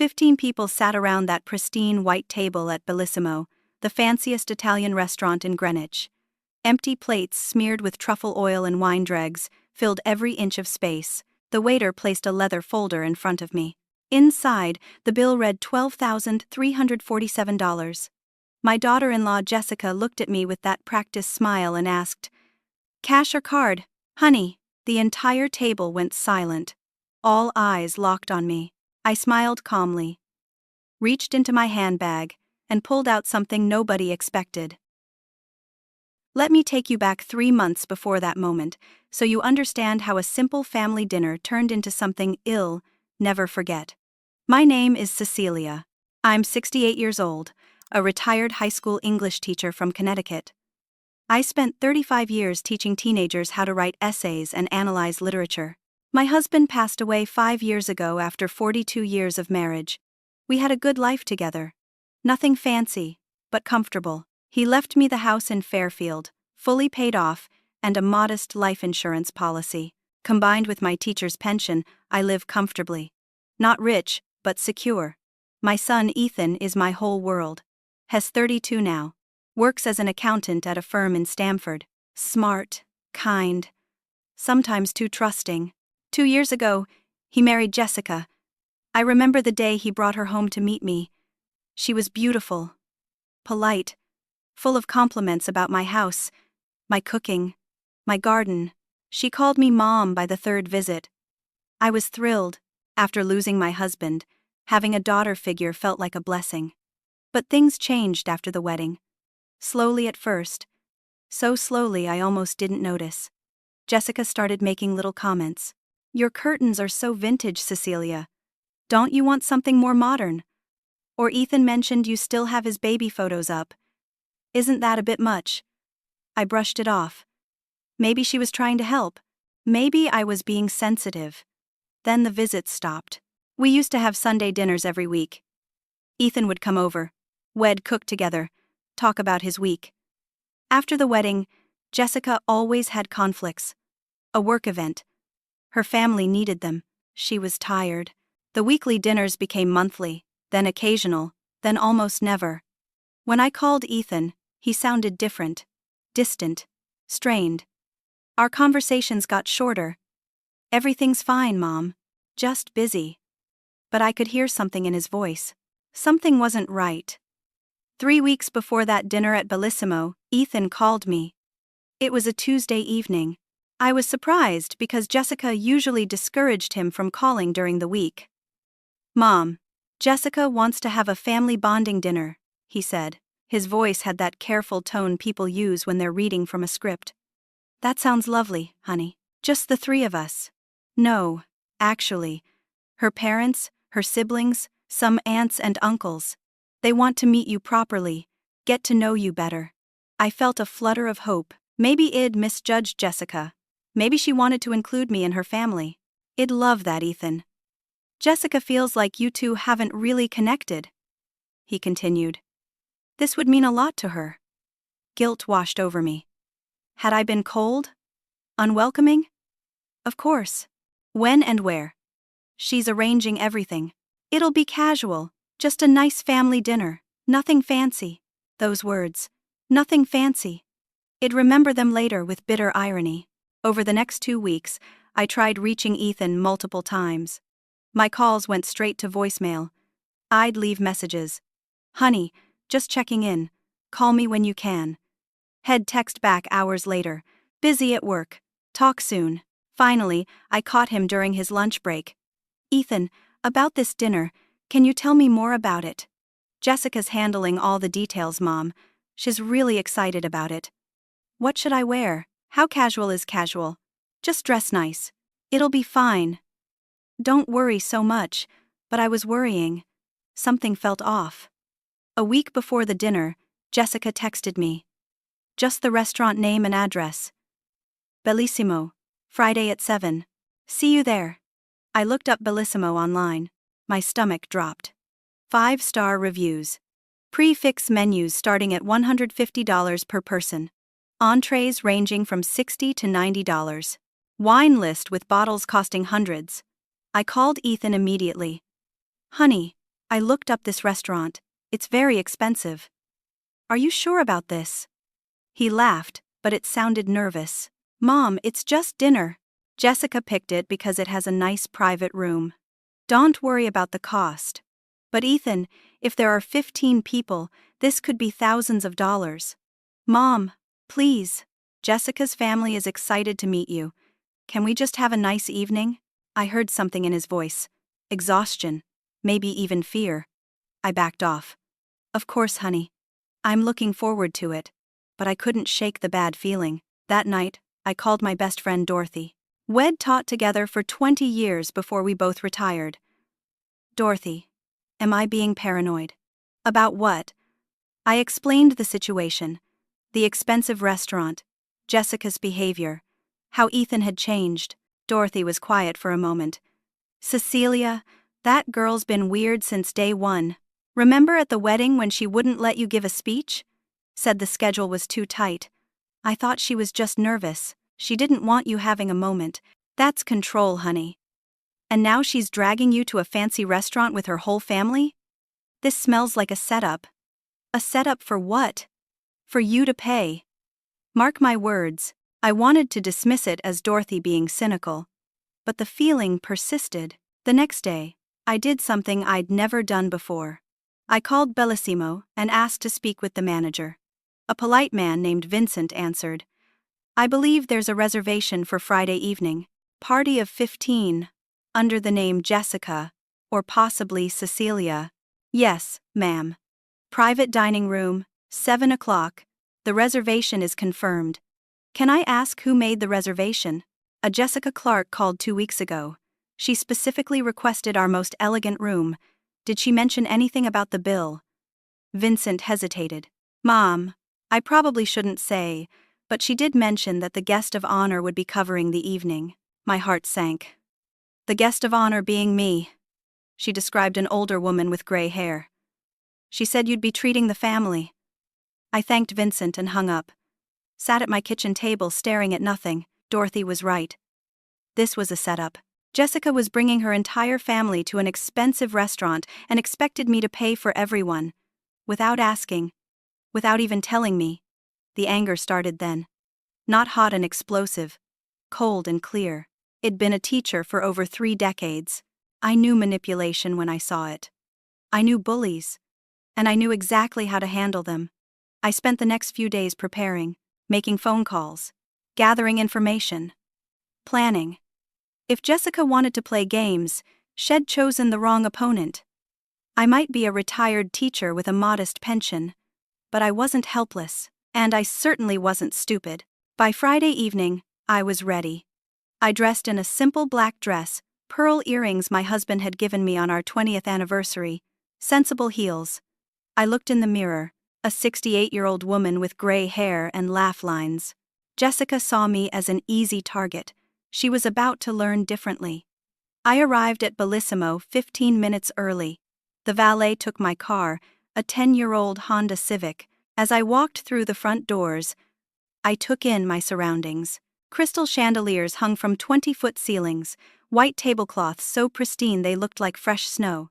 15 people sat around that pristine white table at Bellissimo, the fanciest Italian restaurant in Greenwich. Empty plates smeared with truffle oil and wine dregs filled every inch of space. The waiter placed a leather folder in front of me. Inside, the bill read $12,347. My daughter-in-law Jessica looked at me with that practiced smile and asked, "Cash or card, honey?" The entire table went silent. All eyes locked on me. I smiled calmly, reached into my handbag, and pulled out something nobody expected. Let me take you back 3 months before that moment, so you understand how a simple family dinner turned into something I'll never forget. My name is Cecelia. I'm 68 years old, a retired high school English teacher from Connecticut. I spent 35 years teaching teenagers how to write essays and analyze literature. My husband passed away 5 years ago after 42 years of marriage. We had a good life together. Nothing fancy, but comfortable. He left me the house in Fairfield, fully paid off, and a modest life insurance policy. Combined with my teacher's pension, I live comfortably. Not rich, but secure. My son Ethan is my whole world. Has 32 now. Works as an accountant at a firm in Stamford. Smart, kind, sometimes too trusting. 2 years ago, he married Jessica. I remember the day he brought her home to meet me. She was beautiful, polite, full of compliments about my house, my cooking, my garden. She called me Mom by the 3rd visit. I was thrilled. After losing my husband, having a daughter figure felt like a blessing. But things changed after the wedding. Slowly at first. So slowly I almost didn't notice. Jessica started making little comments. "Your curtains are so vintage, Cecelia. Don't you want something more modern?" Or Ethan mentioned you still have his baby photos up. "Isn't that a bit much?" I brushed it off. Maybe she was trying to help. Maybe I was being sensitive. Then the visits stopped. We used to have Sunday dinners every week. Ethan would come over. We'd cook together, talk about his week. After the wedding, Jessica always had conflicts. A work event. Her family needed them. She was tired. The weekly dinners became monthly, then occasional, then almost never. When I called Ethan, he sounded different, distant, strained. Our conversations got shorter. "Everything's fine, Mom. Just busy." But I could hear something in his voice. Something wasn't right. 3 weeks before that dinner at Bellissimo, Ethan called me. It was a Tuesday evening. I was surprised because Jessica usually discouraged him from calling during the week. "Mom, Jessica wants to have a family bonding dinner," he said. His voice had that careful tone people use when they're reading from a script. "That sounds lovely, honey. Just the 3 of us." "No, actually. Her parents, her siblings, some aunts and uncles. They want to meet you properly, get to know you better." I felt a flutter of hope. Maybe I'd misjudged Jessica. Maybe she wanted to include me in her family. I'd love that, Ethan. "Jessica feels like you two haven't really connected," he continued. "This would mean a lot to her." Guilt washed over me. Had I been cold? Unwelcoming? Of course. When and where? "She's arranging everything. It'll be casual, just a nice family dinner, nothing fancy." Those words, nothing fancy. I'd remember them later with bitter irony. Over the next 2 weeks, I tried reaching Ethan multiple times. My calls went straight to voicemail. I'd leave messages. "Honey, just checking in. Call me when you can." He'd text back hours later. "Busy at work. Talk soon." Finally, I caught him during his lunch break. "Ethan, about this dinner, can you tell me more about it?" "Jessica's handling all the details, Mom. She's really excited about it." "What should I wear? How casual is casual?" "Just dress nice. It'll be fine." Don't worry so much, but I was worrying. Something felt off. A week before the dinner, Jessica texted me. Just the restaurant name and address. "Bellissimo, Friday at 7. See you there." I looked up Bellissimo online. My stomach dropped. 5-star reviews. Prix menus starting at $150 per person. Entrees ranging from $60 to $90. Wine list with bottles costing hundreds. I called Ethan immediately. "Honey, I looked up this restaurant. It's very expensive. Are you sure about this? He laughed, but it sounded nervous. Mom, it's just dinner. Jessica picked it because it has a nice private room. Don't worry about the cost. But Ethan, if there are 15 people, this could be thousands of dollars. Mom, please. Jessica's family is excited to meet you. Can we just have a nice evening? I heard something in his voice. Exhaustion. Maybe even fear. I backed off. Of course, honey. I'm looking forward to it. But I couldn't shake the bad feeling. That night, I called my best friend Dorothy. We'd taught together for 20 years before we both retired. Dorothy, am I being paranoid? About what? I explained the situation. The expensive restaurant. Jessica's behavior. How Ethan had changed. Dorothy was quiet for a moment. Cecelia, that girl's been weird since day one. Remember at the wedding when she wouldn't let you give a speech? Said the schedule was too tight. I thought she was just nervous. She didn't want you having a moment. That's control, honey. And now she's dragging you to a fancy restaurant with her whole family? This smells like a setup. A setup for what? For you to pay. Mark my words, I wanted to dismiss it as Dorothy being cynical. But the feeling persisted. The next day, I did something I'd never done before. I called Bellissimo and asked to speak with the manager. A polite man named Vincent answered. I believe there's a reservation for Friday evening. Party of 15. Under the name Jessica, or possibly Cecelia. Yes, ma'am. Private dining room, 7 o'clock. The reservation is confirmed. Can I ask who made the reservation? A Jessica Clark called 2 weeks ago. She specifically requested our most elegant room. Did she mention anything about the bill? Vincent hesitated. Mom, I probably shouldn't say, but she did mention that the guest of honor would be covering the evening. My heart sank. The guest of honor being me. She described an older woman with gray hair. She said you'd be treating the family. I thanked Vincent and hung up. Sat at my kitchen table staring at nothing. Dorothy was right. This was a setup. Jessica was bringing her entire family to an expensive restaurant and expected me to pay for everyone. Without asking. Without even telling me. The anger started then. Not hot and explosive. Cold and clear. I'd been a teacher for over 3 decades. I knew manipulation when I saw it. I knew bullies. And I knew exactly how to handle them. I spent the next few days preparing, making phone calls, gathering information, planning. If Jessica wanted to play games, she'd chosen the wrong opponent. I might be a retired teacher with a modest pension, but I wasn't helpless, and I certainly wasn't stupid. By Friday evening, I was ready. I dressed in a simple black dress, pearl earrings my husband had given me on our 20th anniversary, sensible heels. I looked in the mirror, a 68-year-old woman with gray hair and laugh lines. Jessica saw me as an easy target. She was about to learn differently. I arrived at Bellissimo 15 minutes early. The valet took my car, a 10-year-old Honda Civic. As I walked through the front doors, I took in my surroundings. Crystal chandeliers hung from 20-foot ceilings, white tablecloths so pristine they looked like fresh snow.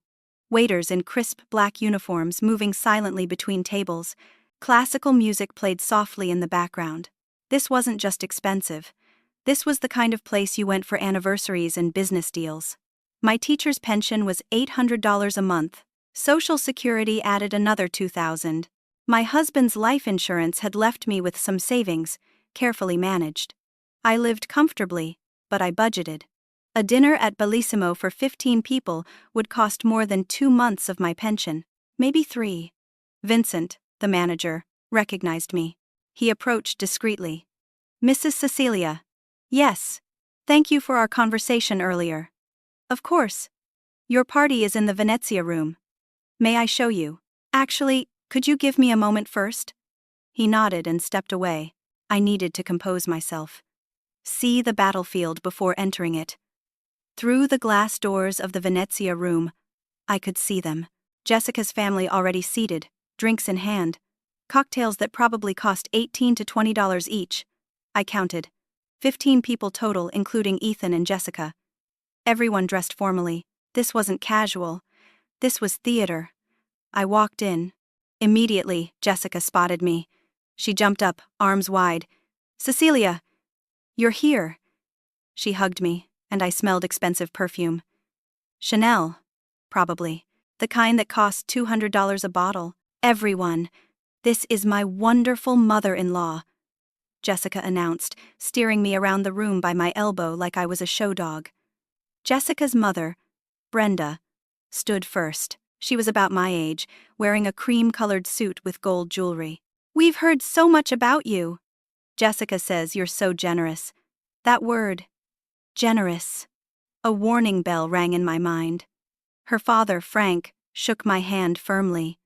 Waiters in crisp black uniforms moving silently between tables. Classical music played softly in the background. This wasn't just expensive. This was the kind of place you went for anniversaries and business deals. My teacher's pension was $800 a month. Social Security added another $2,000. My husband's life insurance had left me with some savings, carefully managed. I lived comfortably, but I budgeted. A dinner at Bellissimo for 15 people would cost more than 2 months of my pension, maybe 3. Vincent, the manager, recognized me. He approached discreetly. Mrs. Cecelia. Yes. Thank you for our conversation earlier. Of course. Your party is in the Venezia room. May I show you? Actually, could you give me a moment first? He nodded and stepped away. I needed to compose myself. See the battlefield before entering it. Through the glass doors of the Venezia room, I could see them. Jessica's family already seated, drinks in hand. Cocktails that probably cost $18 to $20 each. I counted. 15 people total, including Ethan and Jessica. Everyone dressed formally. This wasn't casual. This was theater. I walked in. Immediately, Jessica spotted me. She jumped up, arms wide. "Cecelia, you're here." She hugged me, and I smelled expensive perfume. Chanel, probably. The kind that costs $200 a bottle. "Everyone, this is my wonderful mother-in-law," Jessica announced, steering me around the room by my elbow like I was a show dog. Jessica's mother, Brenda, stood first. She was about my age, wearing a cream-colored suit with gold jewelry. "We've heard so much about you. Jessica says you're so generous." That word, generous. A warning bell rang in my mind. Her father, Frank, shook my hand firmly.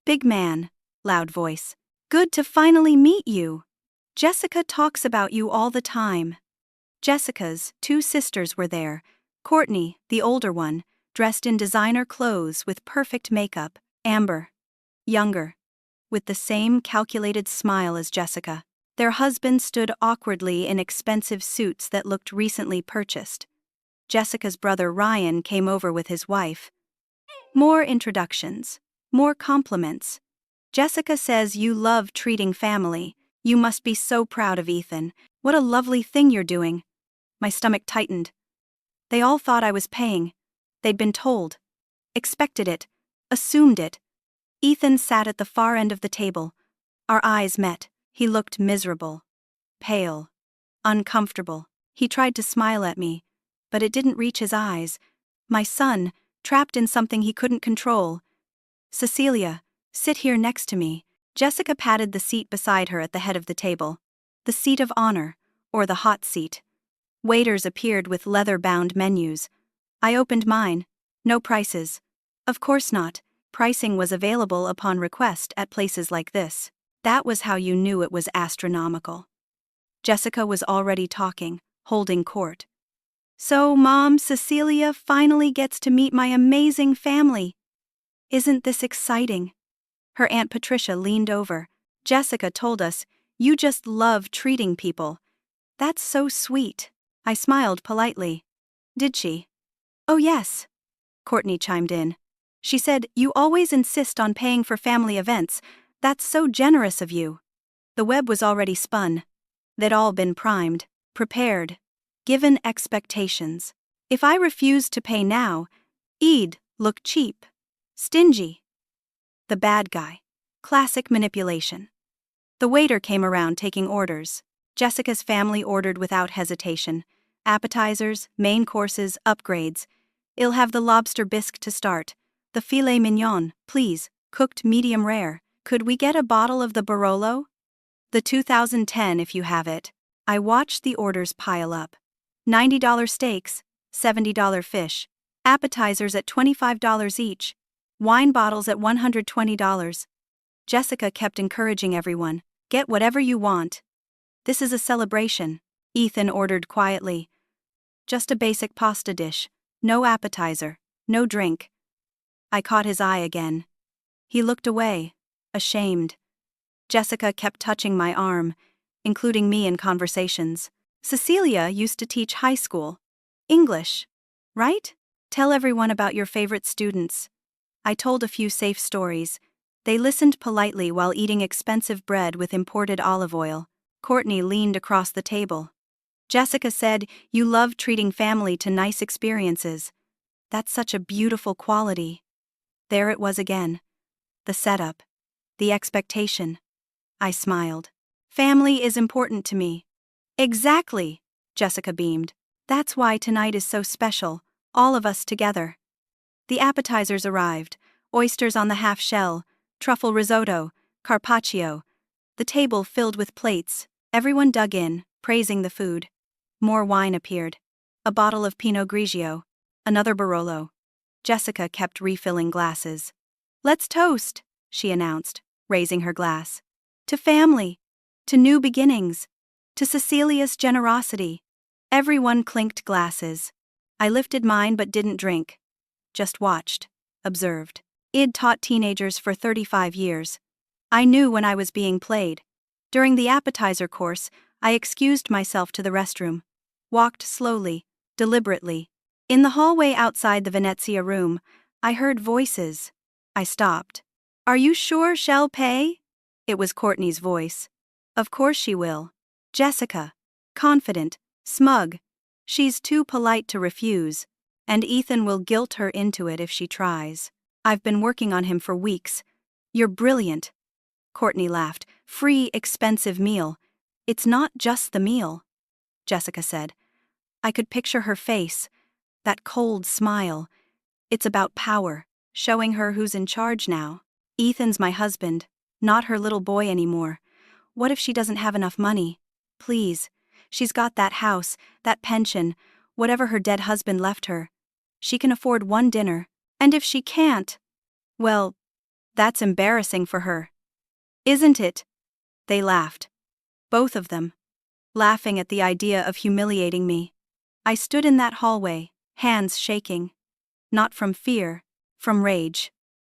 "Big man," loud voice. "Good to finally meet you. Jessica talks about you all the time." Jessica's 2 sisters were there. Courtney, the older one, dressed in designer clothes with perfect makeup. Amber, younger, with the same calculated smile as Jessica. Their husbands stood awkwardly in expensive suits that looked recently purchased. Jessica's brother Ryan came over with his wife. More introductions, more compliments. "Jessica says you love treating family. You must be so proud of Ethan. What a lovely thing you're doing." My stomach tightened. They all thought I was paying. They'd been told. Expected it. Assumed it. Ethan sat at the far end of the table. Our eyes met. He looked miserable. Pale. Uncomfortable. He tried to smile at me, but it didn't reach his eyes. My son, trapped in something he couldn't control. "Cecelia, sit here next to me." Jessica patted the seat beside her at the head of the table. The seat of honor, or the hot seat. Waiters appeared with leather-bound menus. I opened mine. No prices. Of course not. Pricing was available upon request at places like this. That was how you knew it was astronomical. Jessica was already talking, holding court. "So, Mom, Cecelia finally gets to meet my amazing family. Isn't this exciting?" Her Aunt Patricia leaned over. "Jessica told us, you just love treating people. That's so sweet." I smiled politely. "Did she?" "Oh yes," Courtney chimed in. "She said, you always insist on paying for family events. That's so generous of you." The web was already spun. They'd all been primed, prepared, given expectations. If I refused to pay now, I'd look cheap, stingy. The bad guy. Classic manipulation. The waiter came around taking orders. Jessica's family ordered without hesitation. Appetizers, main courses, upgrades. "I'll have the lobster bisque to start. The filet mignon, please, cooked medium rare. Could we get a bottle of the Barolo? The 2010 if you have it." I watched the orders pile up. $90 steaks, $70 fish. Appetizers at $25 each. Wine bottles at $120. Jessica kept encouraging everyone. "Get whatever you want. This is a celebration." Ethan ordered quietly. "Just a basic pasta dish. No appetizer. No drink." I caught his eye again. He looked away, ashamed. Jessica kept touching my arm, including me in conversations. "Cecelia used to teach high school. English, right? Tell everyone about your favorite students." I told a few safe stories. They listened politely while eating expensive bread with imported olive oil. Courtney leaned across the table. "Jessica said you love treating family to nice experiences. That's such a beautiful quality." There it was again. The setup. The expectation. I smiled. "Family is important to me." "Exactly," Jessica beamed. "That's why tonight is so special, all of us together." The appetizers arrived. Oysters on the half shell, truffle risotto, carpaccio. The table filled with plates. Everyone dug in, praising the food. More wine appeared. A bottle of Pinot Grigio. Another Barolo. Jessica kept refilling glasses. "Let's toast," she announced, raising her glass. "To family. To new beginnings. To Cecilia's generosity." Everyone clinked glasses. I lifted mine but didn't drink. Just watched. Observed. I'd taught teenagers for 35 years. I knew when I was being played. During the appetizer course, I excused myself to the restroom. Walked slowly, deliberately. In the hallway outside the Venezia room, I heard voices. I stopped. Are you sure she'll pay? It was Courtney's voice. Of course she will. Jessica. Confident, smug. She's too polite to refuse, and Ethan will guilt her into it if she tries. I've been working on him for weeks. You're brilliant. Courtney laughed. Free, expensive meal. It's not just the meal, Jessica said. I could picture her face, that cold smile. It's about power, showing her who's in charge now. Ethan's my husband, not her little boy anymore. What if she doesn't have enough money? Please. She's got that house, that pension, whatever her dead husband left her. She can afford one dinner, and if she can't, well, that's embarrassing for her. Isn't it? They laughed. Both of them. Laughing at the idea of humiliating me. I stood in that hallway, hands shaking. Not from fear, from rage.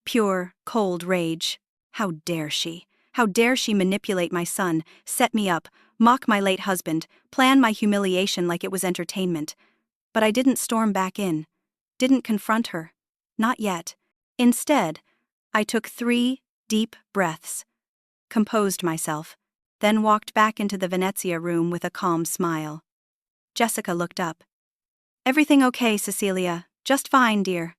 Pure, cold rage. How dare she? How dare she manipulate my son, set me up, mock my late husband, plan my humiliation like it was entertainment. But I didn't storm back in. Didn't confront her. Not yet. Instead, I took 3 deep breaths. Composed myself, then walked back into the Venezia room with a calm smile. Jessica looked up. Everything okay, Cecelia? Just fine, dear.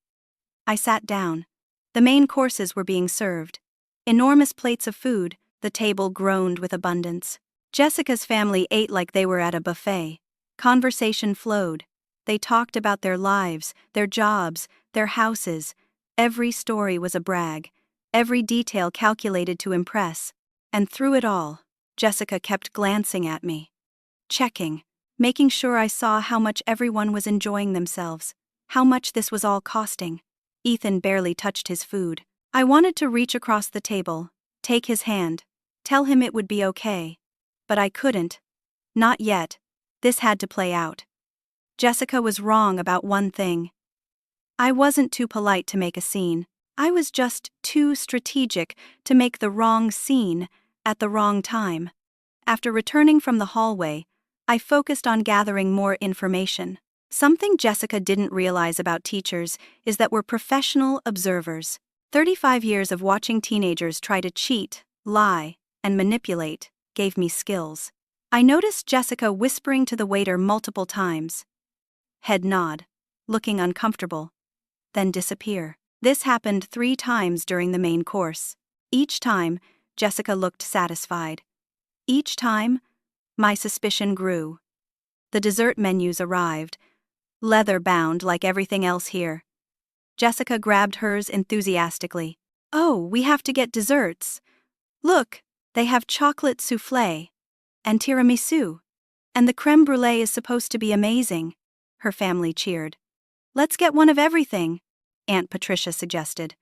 I sat down. The main courses were being served. Enormous plates of food, the table groaned with abundance. Jessica's family ate like they were at a buffet. Conversation flowed. They talked about their lives, their jobs, their houses. Every story was a brag, every detail calculated to impress. And through it all, Jessica kept glancing at me. Checking, making sure I saw how much everyone was enjoying themselves, how much this was all costing. Ethan barely touched his food. I wanted to reach across the table, take his hand, tell him it would be okay. But I couldn't. Not yet. This had to play out. Jessica was wrong about one thing. I wasn't too polite to make a scene. I was just too strategic to make the wrong scene at the wrong time. After returning from the hallway, I focused on gathering more information. Something Jessica didn't realize about teachers is that we're professional observers. 35 years of watching teenagers try to cheat, lie, and manipulate gave me skills. I noticed Jessica whispering to the waiter multiple times. Head nod, looking uncomfortable, then disappear. This happened 3 times during the main course. Each time, Jessica looked satisfied. Each time, my suspicion grew. The dessert menus arrived, leather-bound like everything else here. Jessica grabbed hers enthusiastically. Oh, we have to get desserts. Look, they have chocolate soufflé and tiramisu. And the crème brûlée is supposed to be amazing. Her family cheered. Let's get one of everything, Aunt Patricia suggested.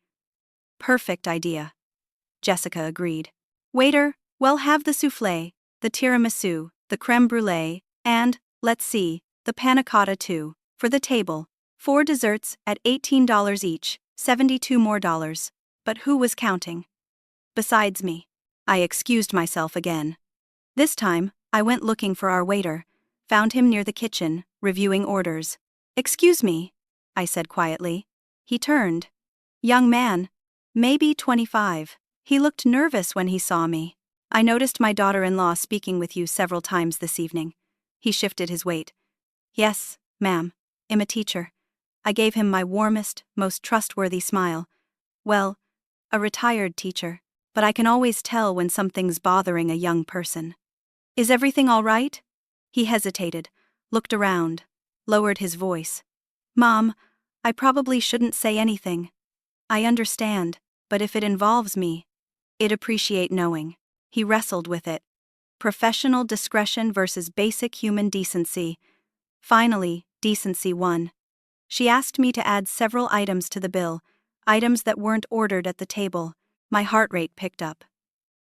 Perfect idea. Jessica agreed. Waiter, we'll have the soufflé, the tiramisu, the crème brûlée, and, let's see, the panna cotta too, for the table. 4 desserts at $18 each, $72 more. But who was counting? Besides me. I excused myself again. This time, I went looking for our waiter, found him near the kitchen, reviewing orders. Excuse me, I said quietly. He turned. Young man, maybe 25. He looked nervous when he saw me. I noticed my daughter-in-law speaking with you several times this evening. He shifted his weight. Yes, ma'am, I'm a teacher. I gave him my warmest, most trustworthy smile. Well, a retired teacher, but I can always tell when something's bothering a young person. Is everything all right? He hesitated, looked around, lowered his voice. Mom, I probably shouldn't say anything. I understand, but if it involves me, I'd appreciate knowing. He wrestled with it. Professional discretion versus basic human decency. Finally, decency won. She asked me to add several items to the bill, items that weren't ordered at the table. My heart rate picked up.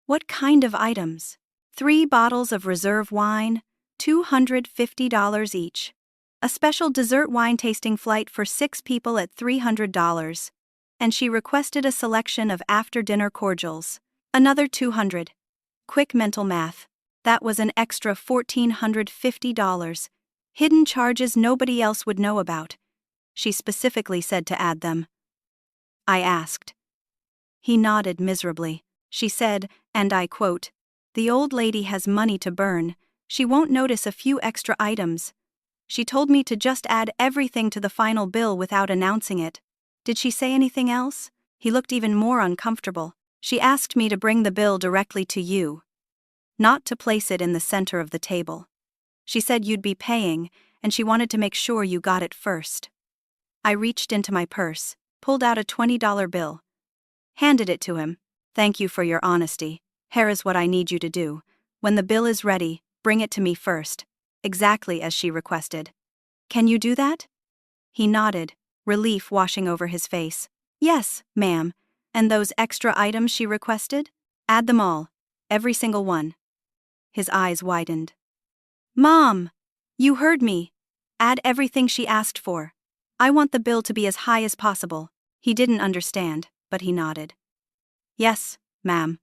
What kind of items? 3 bottles of reserve wine, $250 each. A special dessert wine tasting flight for 6 people at $300. And she requested a selection of after-dinner cordials. Another $200. Quick mental math. That was an extra $1,450. Hidden charges nobody else would know about. She specifically said to add them. I asked. He nodded miserably. She said, and I quote, "The old lady has money to burn. She won't notice a few extra items. She told me to just add everything to the final bill without announcing it." Did she say anything else? He looked even more uncomfortable. She asked me to bring the bill directly to you, not to place it in the center of the table. She said you'd be paying, and she wanted to make sure you got it first. I reached into my purse, pulled out a $20 bill, handed it to him. "Thank you for your honesty. Here is what I need you to do. When the bill is ready, bring it to me first, exactly as she requested." "Can you do that?" He nodded, relief washing over his face. "Yes, ma'am. And those extra items she requested? Add them all. Every single one." His eyes widened. "Mom! You heard me. Add everything she asked for. I want the bill to be as high as possible." He didn't understand, but he nodded. "Yes, ma'am."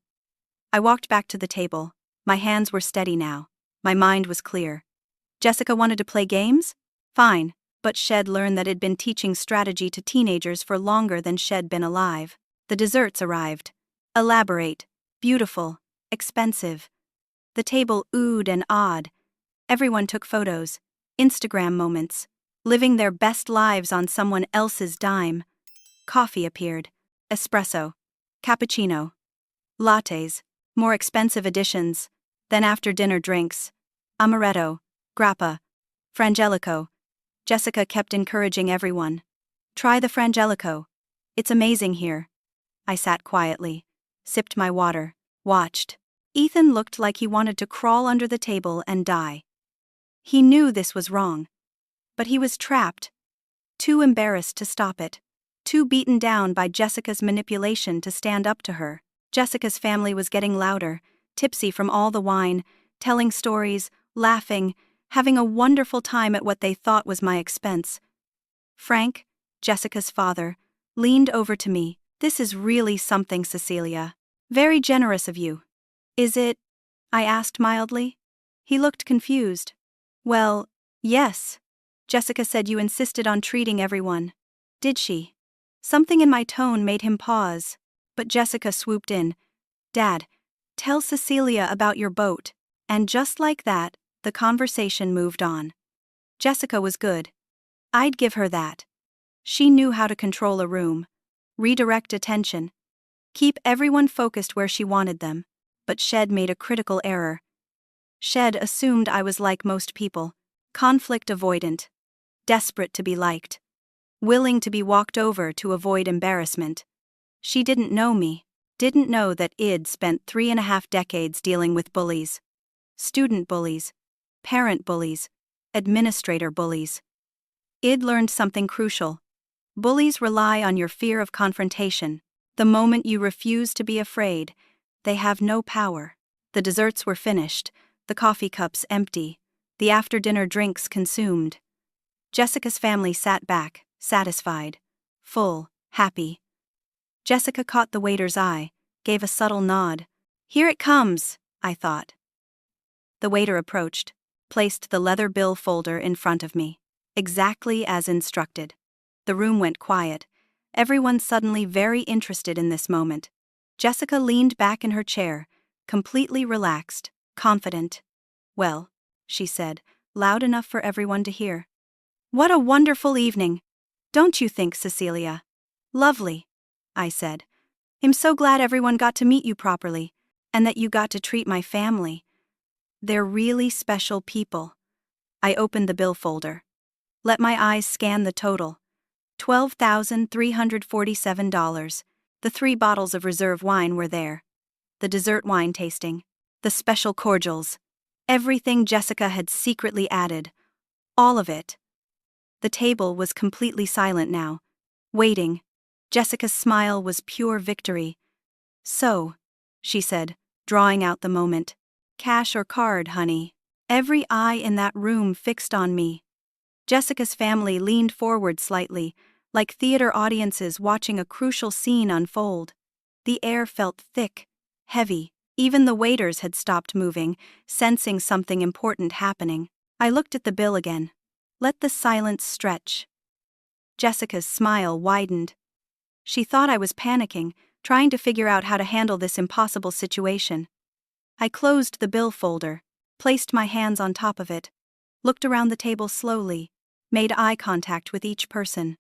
I walked back to the table. My hands were steady now. My mind was clear. Jessica wanted to play games? Fine, but Shed learned that it'd been teaching strategy to teenagers for longer than Shed been alive. The desserts arrived. Elaborate, beautiful, expensive. The table oohed and awed. Everyone took photos, Instagram moments, living their best lives on someone else's dime. Coffee appeared. Espresso, cappuccino, lattes, more expensive editions, then after-dinner drinks, amaretto, grappa, frangelico. Jessica kept encouraging everyone. "Try the frangelico. It's amazing here." I sat quietly, sipped my water, watched. Ethan looked like he wanted to crawl under the table and die. He knew this was wrong, but he was trapped, too embarrassed to stop it, too beaten down by Jessica's manipulation to stand up to her. Jessica's family was getting louder, tipsy from all the wine, telling stories, laughing, having a wonderful time at what they thought was my expense. Frank, Jessica's father, leaned over to me. "This is really something, Cecelia. Very generous of you." "Is it?" I asked mildly. He looked confused. "Well, yes. Jessica said you insisted on treating everyone." "Did she?" Something in my tone made him pause, but Jessica swooped in. "Dad, tell Cecelia about your boat." And just like that, the conversation moved on. Jessica was good. I'd give her that. She knew how to control a room, redirect attention, keep everyone focused where she wanted them. But Shed made a critical error. Shed assumed I was like most people, conflict avoidant, desperate to be liked, willing to be walked over to avoid embarrassment. She didn't know me, didn't know that I'd spent 3.5 decades dealing with bullies. Student bullies, parent bullies, administrator bullies. I'd learned something crucial. Bullies rely on your fear of confrontation. The moment you refuse to be afraid, they have no power. The desserts were finished, the coffee cups empty, the after-dinner drinks consumed. Jessica's family sat back, satisfied, full, happy. Jessica caught the waiter's eye, gave a subtle nod. "Here it comes," I thought. The waiter approached, placed the leather bill folder in front of me, exactly as instructed. The room went quiet, everyone suddenly very interested in this moment. Jessica leaned back in her chair, completely relaxed, confident. "Well," she said, loud enough for everyone to hear. "What a wonderful evening, don't you think, Cecelia?" "Lovely," I said. "I'm so glad everyone got to meet you properly, and that you got to treat my family. They're really special people." I opened the bill folder. Let my eyes scan the total. $12,347. The 3 bottles of reserve wine were there. The dessert wine tasting. The special cordials. Everything Jessica had secretly added. All of it. The table was completely silent now, waiting. Jessica's smile was pure victory. "So," she said, drawing out the moment. "Cash or card, honey?" Every eye in that room fixed on me. Jessica's family leaned forward slightly, like theater audiences watching a crucial scene unfold. The air felt thick, heavy. Even the waiters had stopped moving, sensing something important happening. I looked at the bill again. Let the silence stretch. Jessica's smile widened. She thought I was panicking, trying to figure out how to handle this impossible situation. I closed the bill folder, placed my hands on top of it, looked around the table slowly, made eye contact with each person.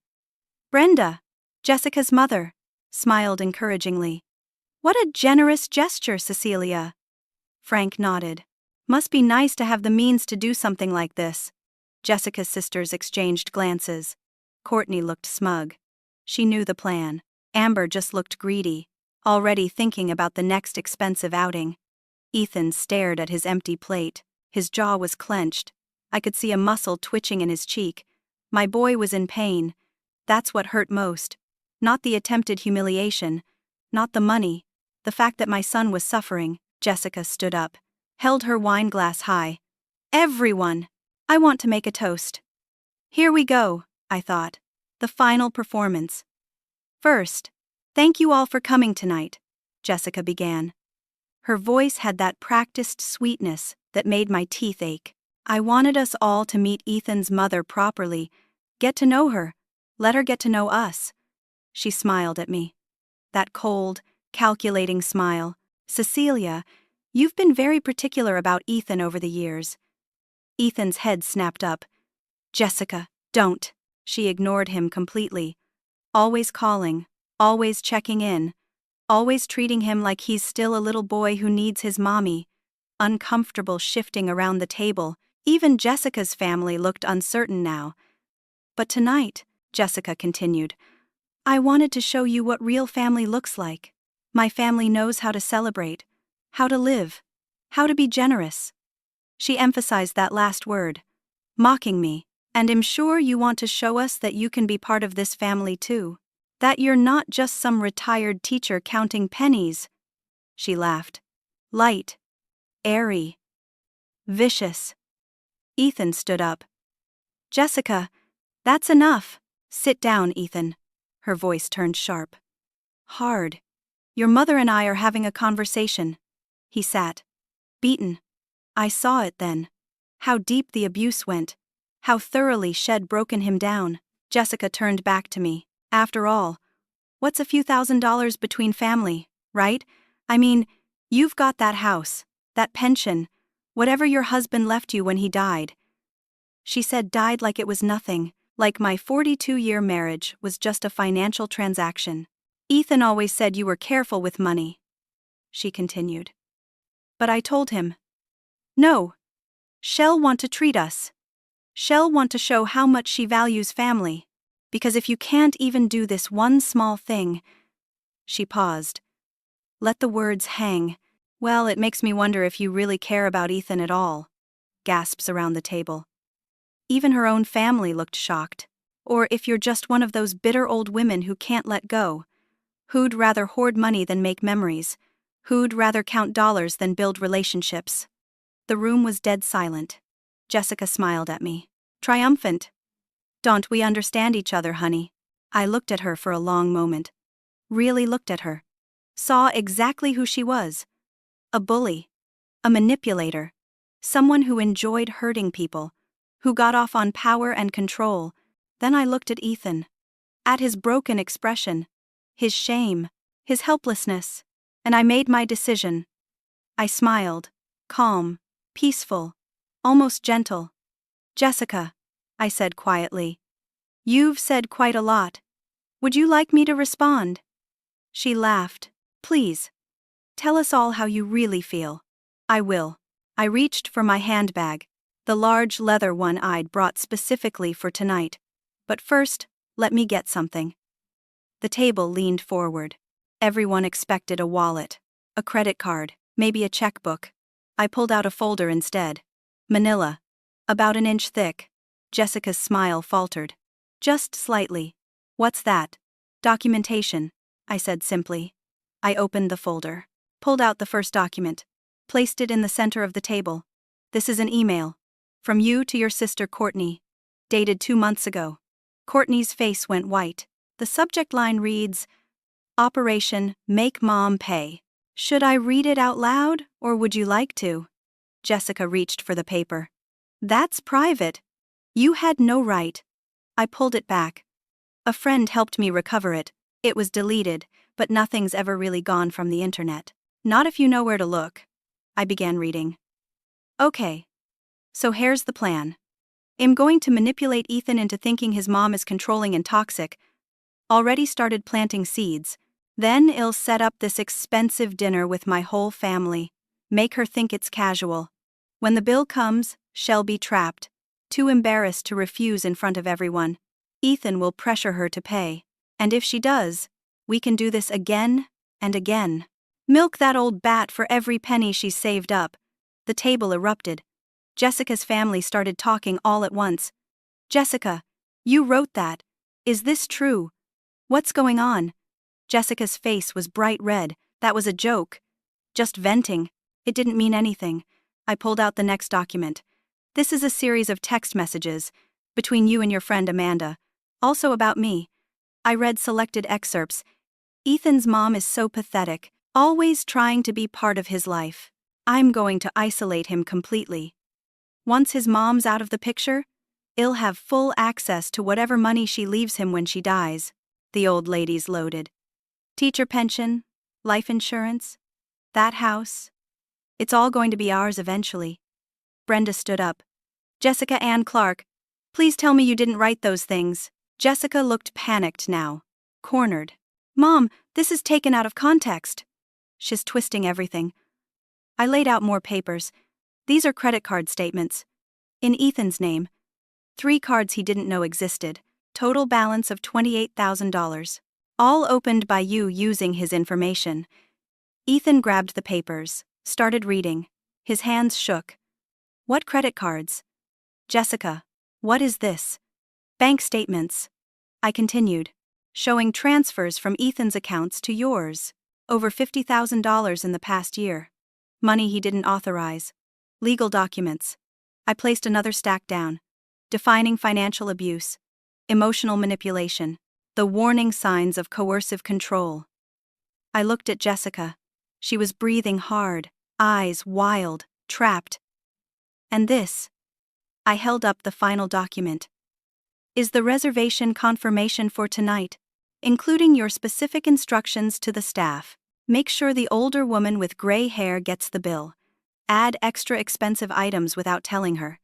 Brenda, Jessica's mother, smiled encouragingly. What a generous gesture, Cecelia. Frank nodded. Must be nice to have the means to do something like this. Jessica's sisters exchanged glances. Courtney looked smug. She knew the plan. Amber just looked greedy, already thinking about the next expensive outing. Ethan stared at his empty plate. His jaw was clenched. I could see a muscle twitching in his cheek. My boy was in pain. That's what hurt most. Not the attempted humiliation. Not the money. The fact that my son was suffering. Jessica stood up, held her wine glass high. Everyone! I want to make a toast. Here we go, I thought. The final performance. First, thank you all for coming tonight, Jessica began. Her voice had that practiced sweetness that made my teeth ache. I wanted us all to meet Ethan's mother properly, get to know her, let her get to know us. She smiled at me. That cold, calculating smile. Cecelia, you've been very particular about Ethan over the years. Ethan's head snapped up. Jessica, don't. She ignored him completely. Always calling, always checking in, always treating him like he's still a little boy who needs his mommy. Uncomfortable shifting around the table, even Jessica's family looked uncertain now. But tonight, Jessica continued, I wanted to show you what real family looks like. My family knows how to celebrate, how to live, how to be generous. She emphasized that last word, mocking me, and I'm sure you want to show us that you can be part of this family too. That you're not just some retired teacher counting pennies. She laughed. Light, airy, vicious. Ethan stood up. Jessica, that's enough. Sit down, Ethan. Her voice turned sharp. Hard. Your mother and I are having a conversation. He sat. Beaten. I saw it then. How deep the abuse went. How thoroughly she'd broken him down. Jessica turned back to me. After all, what's a few $1,000s between family, right? I mean, you've got that house, that pension, whatever your husband left you when he died. She said died like it was nothing, like my 42-year marriage was just a financial transaction. Ethan always said you were careful with money. She continued. But I told him, no. She'll want to treat us. She'll want to show how much she values family. Because if you can't even do this one small thing. She paused. Let the words hang. Well, it makes me wonder if you really care about Ethan at all. Gasps around the table. Even her own family looked shocked. Or if you're just one of those bitter old women who can't let go. Who'd rather hoard money than make memories. Who'd rather count dollars than build relationships. The room was dead silent. Jessica smiled at me. Triumphant. Don't we understand each other, honey? I looked at her for a long moment. Really looked at her. Saw exactly who she was. A bully. A manipulator. Someone who enjoyed hurting people. Who got off on power and control. Then I looked at Ethan. At his broken expression. His shame. His helplessness. And I made my decision. I smiled. Calm. Peaceful. Almost gentle. Jessica, I said quietly. You've said quite a lot. Would you like me to respond? She laughed. Please. Tell us all how you really feel. I will. I reached for my handbag, the large leather one I'd brought specifically for tonight. But first, let me get something. The table leaned forward. Everyone expected a wallet, a credit card, maybe a checkbook. I pulled out a folder instead. Manila. About an inch thick. Jessica's smile faltered. Just slightly. What's that? Documentation, I said simply. I opened the folder. Pulled out the first document. Placed it in the center of the table. This is an email. From you to your sister Courtney. Dated 2 months ago. Courtney's face went white. The subject line reads, Operation Make Mom Pay. Should I read it out loud, or would you like to? Jessica reached for the paper. That's private. You had no right. I pulled it back. A friend helped me recover it, It was deleted, but nothing's ever really gone from the internet. Not if you know where to look. I began reading. Okay. So here's the plan. I'm going to manipulate Ethan into thinking his mom is controlling and toxic. Already started planting seeds. Then I'll set up this expensive dinner with my whole family. Make her think it's casual. When the bill comes, she'll be trapped. Too embarrassed to refuse in front of everyone. Ethan will pressure her to pay. And if she does, we can do this again and again. Milk that old bat for every penny she's saved up. The table erupted. Jessica's family started talking all at once. Jessica, you wrote that. Is this true? What's going on? Jessica's face was bright red. That was a joke. Just venting. It didn't mean anything. I pulled out the next document. This is a series of text messages between you and your friend Amanda. Also about me. I read selected excerpts. Ethan's mom is so pathetic, always trying to be part of his life. I'm going to isolate him completely. Once his mom's out of the picture, he'll have full access to whatever money she leaves him when she dies. The old lady's loaded. Teacher pension, life insurance, that house. It's all going to be ours eventually. Brenda stood up. Jessica Ann Clark, please tell me you didn't write those things. Jessica looked panicked now. Cornered. Mom, this is taken out of context. She's twisting everything. I laid out more papers. These are credit card statements. In Ethan's name. 3 cards he didn't know existed. Total balance of $28,000. All opened by you using his information. Ethan grabbed the papers, started reading. His hands shook. What credit cards? Jessica, what is this? Bank statements. I continued, showing transfers from Ethan's accounts to yours. Over $50,000 in the past year. Money he didn't authorize. Legal documents. I placed another stack down. Defining financial abuse. Emotional manipulation. The warning signs of coercive control. I looked at Jessica. She was breathing hard, eyes wild, trapped. And this. I held up the final document. Is the reservation confirmation for tonight, including your specific instructions to the staff. Make sure the older woman with gray hair gets the bill. Add extra expensive items without telling her.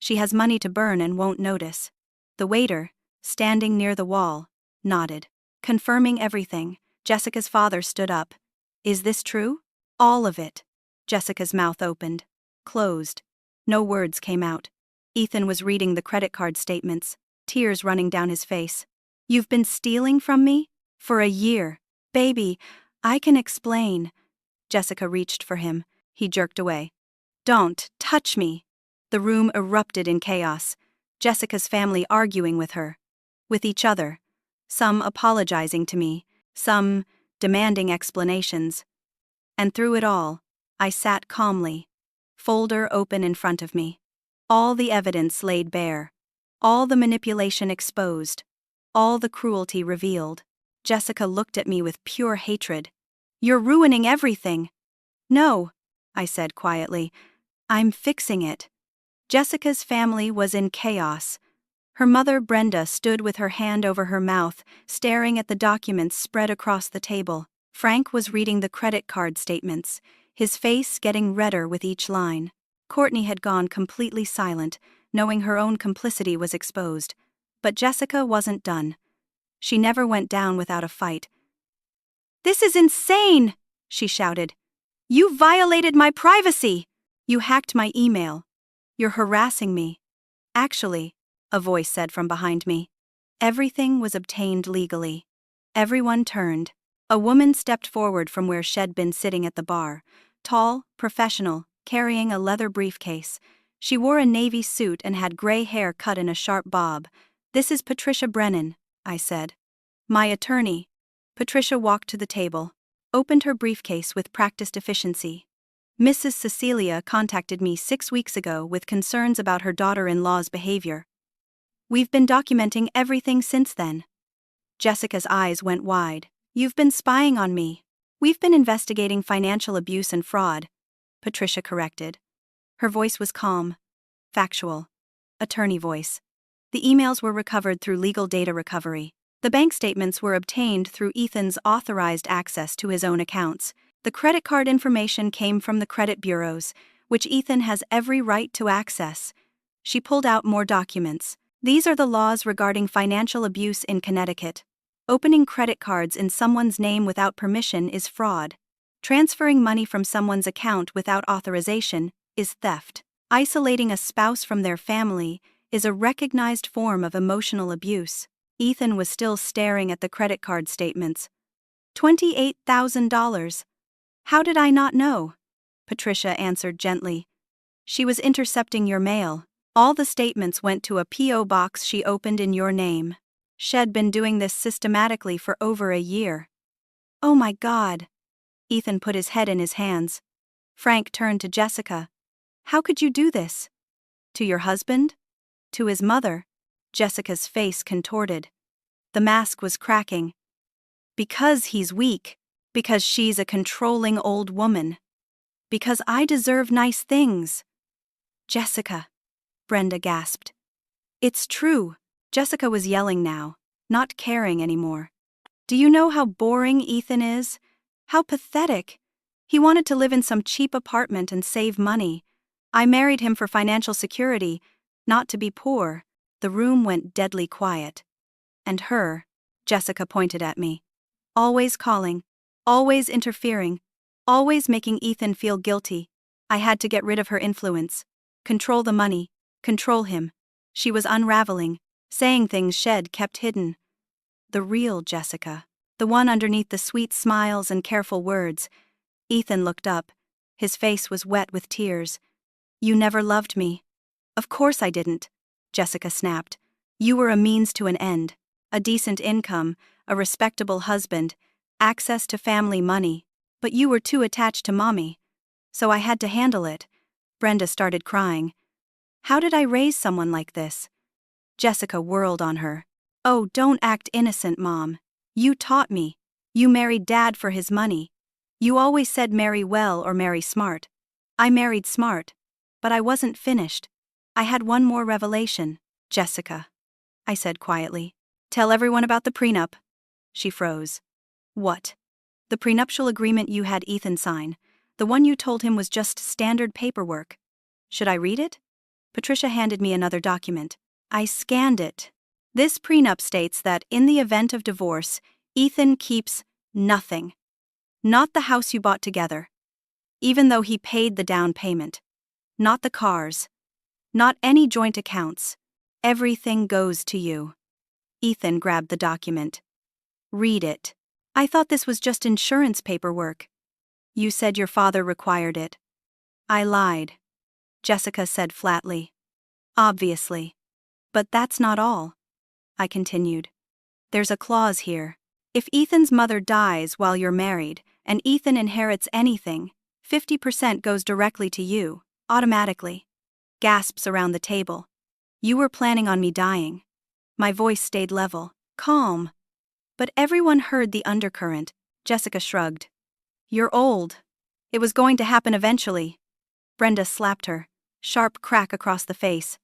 She has money to burn and won't notice. The waiter, standing near the wall, nodded. Confirming everything, Jessica's father stood up. Is this true? All of it. Jessica's mouth opened. Closed. No words came out. Ethan was reading the credit card statements, tears running down his face. You've been stealing from me? For a year. Baby, I can explain. Jessica reached for him. He jerked away. Don't touch me. The room erupted in chaos. Jessica's family arguing with her. With each other. Some apologizing to me. Some demanding explanations. And through it all, I sat calmly. Folder open in front of me. All the evidence laid bare. All the manipulation exposed. All the cruelty revealed. Jessica looked at me with pure hatred. You're ruining everything. No, I said quietly. I'm fixing it. Jessica's family was in chaos. Her mother, Brenda, stood with her hand over her mouth, staring at the documents spread across the table. Frank was reading the credit card statements, his face getting redder with each line. Courtney had gone completely silent, knowing her own complicity was exposed. But Jessica wasn't done. She never went down without a fight. This is insane, she shouted. You violated my privacy. You hacked my email. You're harassing me. Actually, a voice said from behind me. Everything was obtained legally. Everyone turned. A woman stepped forward from where she'd been sitting at the bar, tall, professional, carrying a leather briefcase. She wore a navy suit and had gray hair cut in a sharp bob. This is Patricia Brennan, I said. My attorney. Patricia walked to the table, opened her briefcase with practiced efficiency. Mrs. Cecelia contacted me 6 weeks ago with concerns about her daughter-in-law's behavior. We've been documenting everything since then. Jessica's eyes went wide. You've been spying on me. We've been investigating financial abuse and fraud, Patricia corrected. Her voice was calm, factual, attorney voice. The emails were recovered through legal data recovery. The bank statements were obtained through Ethan's authorized access to his own accounts. The credit card information came from the credit bureaus, which Ethan has every right to access. She pulled out more documents. These are the laws regarding financial abuse in Connecticut. Opening credit cards in someone's name without permission is fraud. Transferring money from someone's account without authorization is theft. Isolating a spouse from their family is a recognized form of emotional abuse. Ethan was still staring at the credit card statements. $28,000. How did I not know? Patricia answered gently. She was intercepting your mail. All the statements went to a P.O. box she opened in your name. She'd been doing this systematically for over a year. Oh my God. Ethan put his head in his hands. Frank turned to Jessica. How could you do this? To your husband? To his mother? Jessica's face contorted. The mask was cracking. Because he's weak. Because she's a controlling old woman. Because I deserve nice things. Jessica. Brenda gasped. It's true. Jessica was yelling now, not caring anymore. Do you know how boring Ethan is? How pathetic. He wanted to live in some cheap apartment and save money. I married him for financial security, not to be poor. The room went deadly quiet. And her, Jessica pointed at me. Always calling, always interfering, always making Ethan feel guilty. I had to get rid of her influence. Control the money, control him. She was unraveling, saying things Shed kept hidden. The real Jessica, the one underneath the sweet smiles and careful words. Ethan looked up. His face was wet with tears. You never loved me. Of course I didn't, Jessica snapped. You were a means to an end. A decent income, a respectable husband, access to family money, but you were too attached to Mommy. So I had to handle it. Brenda started crying. How did I raise someone like this? Jessica whirled on her. Oh, don't act innocent, Mom. You taught me. You married Dad for his money. You always said marry well or marry smart. I married smart. But I wasn't finished. I had one more revelation. Jessica, I said quietly. Tell everyone about the prenup. She froze. What? The prenuptial agreement you had Ethan sign. The one you told him was just standard paperwork. Should I read it? Patricia handed me another document. I scanned it. This prenup states that in the event of divorce, Ethan keeps nothing. Not the house you bought together. Even though he paid the down payment. Not the cars. Not any joint accounts. Everything goes to you. Ethan grabbed the document. Read it. I thought this was just insurance paperwork. You said your father required it. I lied. Jessica said flatly. Obviously. But that's not all. I continued. There's a clause here. If Ethan's mother dies while you're married, and Ethan inherits anything, 50% goes directly to you, automatically. Gasps around the table. You were planning on me dying. My voice stayed level, calm. But everyone heard the undercurrent. Jessica shrugged. You're old. It was going to happen eventually. Brenda slapped her, sharp crack across the face.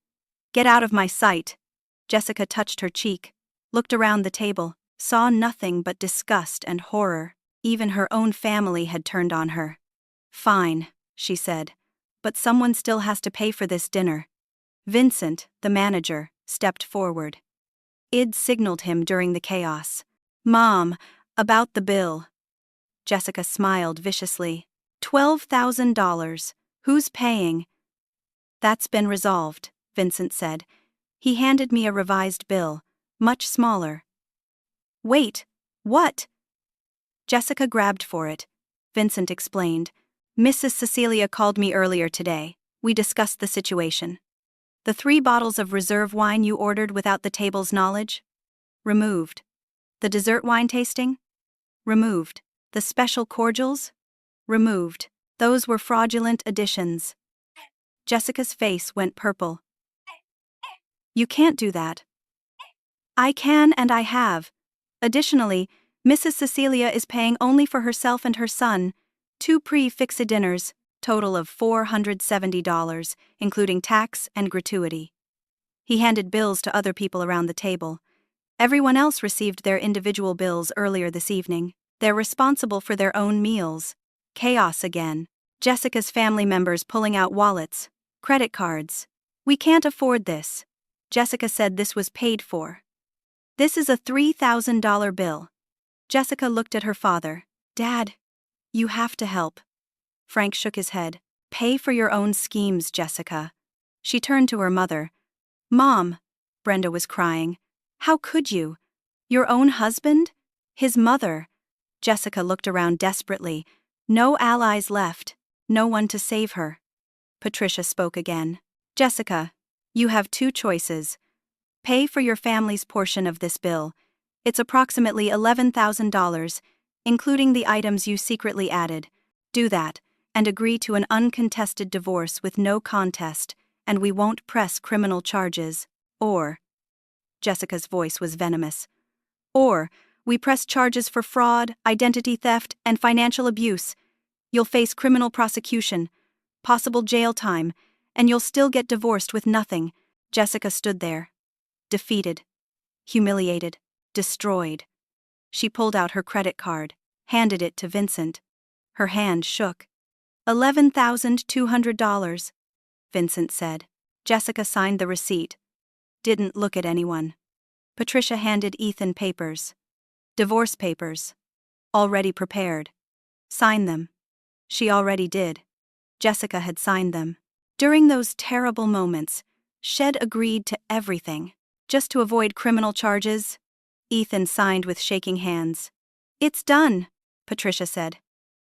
Get out of my sight. Jessica touched her cheek, looked around the table, saw nothing but disgust and horror. Even her own family had turned on her. Fine, she said, but someone still has to pay for this dinner. Vincent, the manager, stepped forward. Id signaled him during the chaos. Mom, about the bill. Jessica smiled viciously. $12,000. Who's paying? That's been resolved, Vincent said. He handed me a revised bill, much smaller. Wait, what? Jessica grabbed for it. Vincent explained. Mrs. Cecelia called me earlier today. We discussed the situation. The 3 bottles of reserve wine you ordered without the table's knowledge? Removed. The dessert wine tasting? Removed. The special cordials? Removed. Those were fraudulent additions. Jessica's face went purple. You can't do that. I can and I have. Additionally, Mrs. Cecelia is paying only for herself and her son, 2 prix-fixe dinners, total of $470, including tax and gratuity. He handed bills to other people around the table. Everyone else received their individual bills earlier this evening. They're responsible for their own meals. Chaos again. Jessica's family members pulling out wallets, credit cards. We can't afford this. Jessica said this was paid for. This is a $3,000 bill. Jessica looked at her father. Dad, you have to help. Frank shook his head. Pay for your own schemes, Jessica. She turned to her mother. Mom, Brenda was crying. How could you? Your own husband? His mother. Jessica looked around desperately. No allies left. No one to save her. Patricia spoke again. Jessica, you have two choices. Pay for your family's portion of this bill. It's approximately $11,000, including the items you secretly added. Do that, and agree to an uncontested divorce with no contest, and we won't press criminal charges. Or, Jessica's voice was venomous. Or, we press charges for fraud, identity theft, and financial abuse. You'll face criminal prosecution, possible jail time, and you'll still get divorced with nothing. Jessica stood there, defeated, humiliated, destroyed. She pulled out her credit card, handed it to Vincent. Her hand shook. $11,200, Vincent said. Jessica signed the receipt. Didn't look at anyone. Patricia handed Ethan papers. Divorce papers. Already prepared. Sign them. She already did. Jessica had signed them. During those terrible moments, Shed agreed to everything, just to avoid criminal charges. Ethan signed with shaking hands. It's done, Patricia said.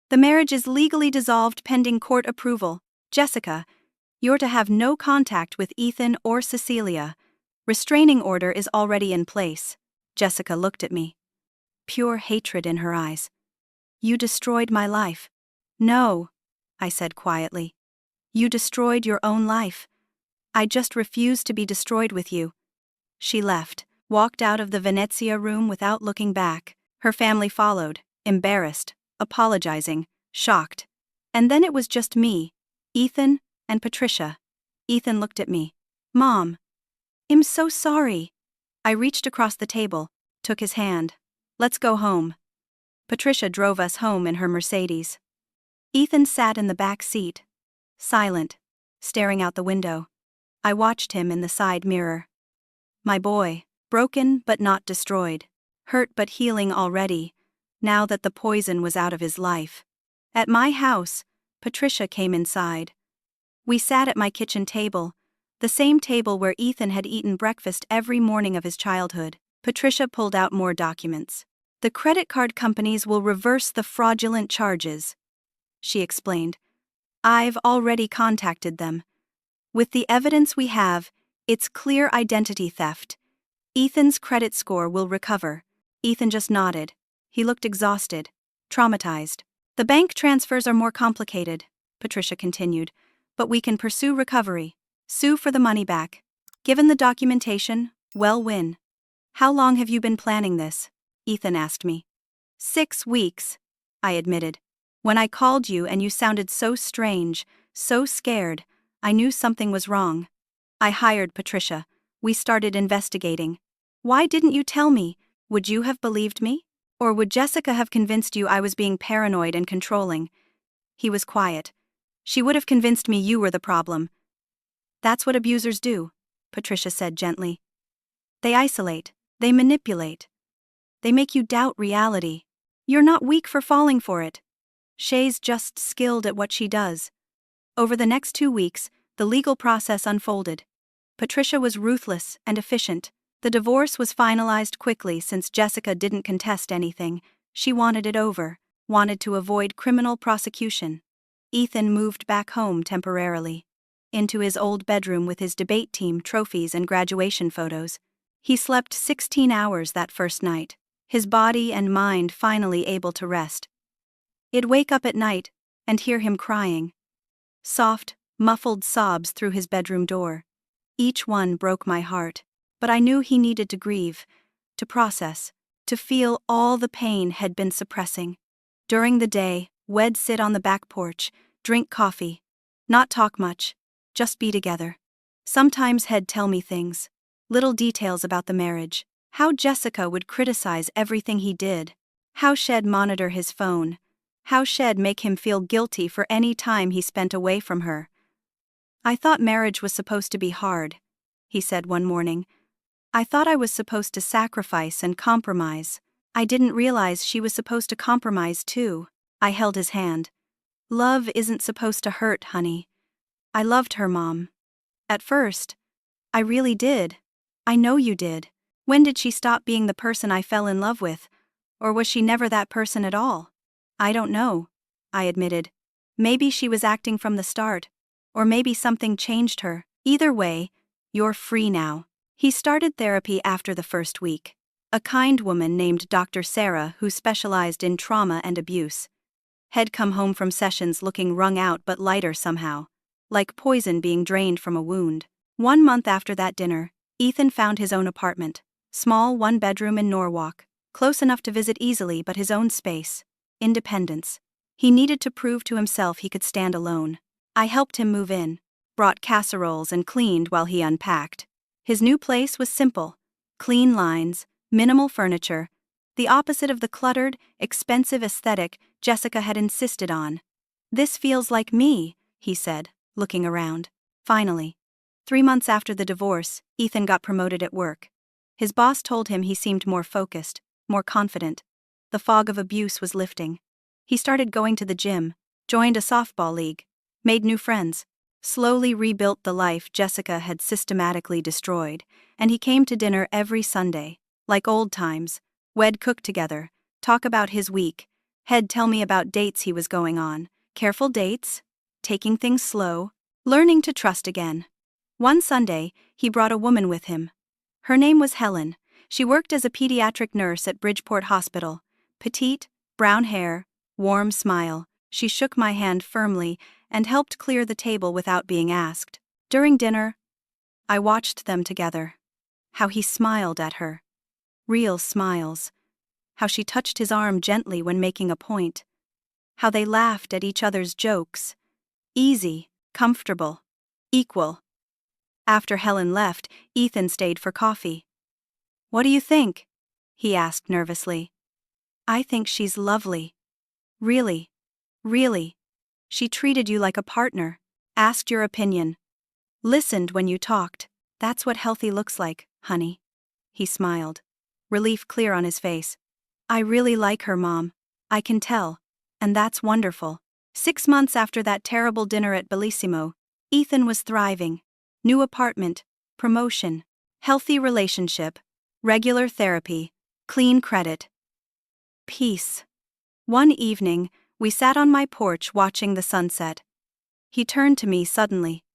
The marriage is legally dissolved pending court approval. Jessica, you're to have no contact with Ethan or Cecelia. Restraining order is already in place. Jessica looked at me. Pure hatred in her eyes. You destroyed my life. No, I said quietly. You destroyed your own life. I just refuse to be destroyed with you. She left, walked out of the Venezia room without looking back. Her family followed, embarrassed, apologizing, shocked. And then it was just me, Ethan, and Patricia. Ethan looked at me. Mom, I'm so sorry. I reached across the table, took his hand. Let's go home. Patricia drove us home in her Mercedes. Ethan sat in the back seat, silent, staring out the window. I watched him in the side mirror. My boy, broken but not destroyed, hurt but healing already, now that the poison was out of his life. At my house, Patricia came inside. We sat at my kitchen table, the same table where Ethan had eaten breakfast every morning of his childhood. Patricia pulled out more documents. The credit card companies will reverse the fraudulent charges, she explained. I've already contacted them. With the evidence we have, it's clear identity theft. Ethan's credit score will recover. Ethan just nodded. He looked exhausted, traumatized. The bank transfers are more complicated, Patricia continued, but we can pursue recovery, sue for the money back. Given the documentation, we'll win. How long have you been planning this? Ethan asked me. 6 weeks, I admitted. When I called you and you sounded so strange, so scared, I knew something was wrong. I hired Patricia. We started investigating. Why didn't you tell me? Would you have believed me? Or would Jessica have convinced you I was being paranoid and controlling? He was quiet. She would have convinced me you were the problem. That's what abusers do, Patricia said gently. They isolate. They manipulate. They make you doubt reality. You're not weak for falling for it. Shay's just skilled at what she does. Over the next 2 weeks, the legal process unfolded. Patricia was ruthless and efficient. The divorce was finalized quickly since Jessica didn't contest anything. She wanted it over, wanted to avoid criminal prosecution. Ethan moved back home temporarily, into his old bedroom with his debate team trophies and graduation photos. He slept 16 hours that first night, his body and mind finally able to rest. I'd wake up at night and hear him crying. Soft, muffled sobs through his bedroom door. Each one broke my heart, but I knew he needed to grieve, to process, to feel all the pain had been suppressing. During the day, we'd sit on the back porch, drink coffee, not talk much, just be together. Sometimes he'd tell me things, little details about the marriage, How Jessica would criticize everything he did. How she'd monitor his phone. How she'd make him feel guilty for any time he spent away from her. "I thought marriage was supposed to be hard," he said one morning. "I thought I was supposed to sacrifice and compromise. I didn't realize she was supposed to compromise too." I held his hand. "Love isn't supposed to hurt, honey. I loved her, Mom. At first. I really did. I know you did. When did she stop being the person I fell in love with? Or was she never that person at all?" "I don't know," I admitted. "Maybe she was acting from the start. Or maybe something changed her. Either way, you're free now." He started therapy after the first week. A kind woman named Dr. Sarah, who specialized in trauma and abuse, had come home from sessions looking wrung out but lighter somehow, like poison being drained from a wound. 1 month after that dinner, Ethan found his own apartment. Small 1-bedroom in Norwalk, close enough to visit easily but his own space. Independence. He needed to prove to himself he could stand alone. I helped him move in, brought casseroles and cleaned while he unpacked. His new place was simple. Clean lines, minimal furniture, the opposite of the cluttered, expensive aesthetic Jessica had insisted on. "This feels like me," he said, looking around. Finally. 3 months after the divorce, Ethan got promoted at work. His boss told him he seemed more focused, more confident. The fog of abuse was lifting. He started going to the gym, joined a softball league, made new friends, slowly rebuilt the life Jessica had systematically destroyed, and he came to dinner every Sunday, like old times. We'd cook together, talk about his week, he'd tell me about dates he was going on, careful dates, taking things slow, learning to trust again. One Sunday, he brought a woman with him. Her name was Helen. She worked as a pediatric nurse at Bridgeport Hospital. Petite, brown hair, warm smile. She shook my hand firmly and helped clear the table without being asked. During dinner, I watched them together. How he smiled at her. Real smiles. How she touched his arm gently when making a point. How they laughed at each other's jokes. Easy, comfortable, equal. After Helen left, Ethan stayed for coffee. "What do you think?" he asked nervously. "I think she's lovely. Really. Really. She treated you like a partner, asked your opinion, listened when you talked. That's what healthy looks like, honey." He smiled, relief clear on his face. "I really like her, Mom. I can tell. And that's wonderful." 6 months after that terrible dinner at Bellissimo, Ethan was thriving. New apartment, promotion, healthy relationship, regular therapy, clean credit. Peace. One evening, we sat on my porch watching the sunset. He turned to me suddenly.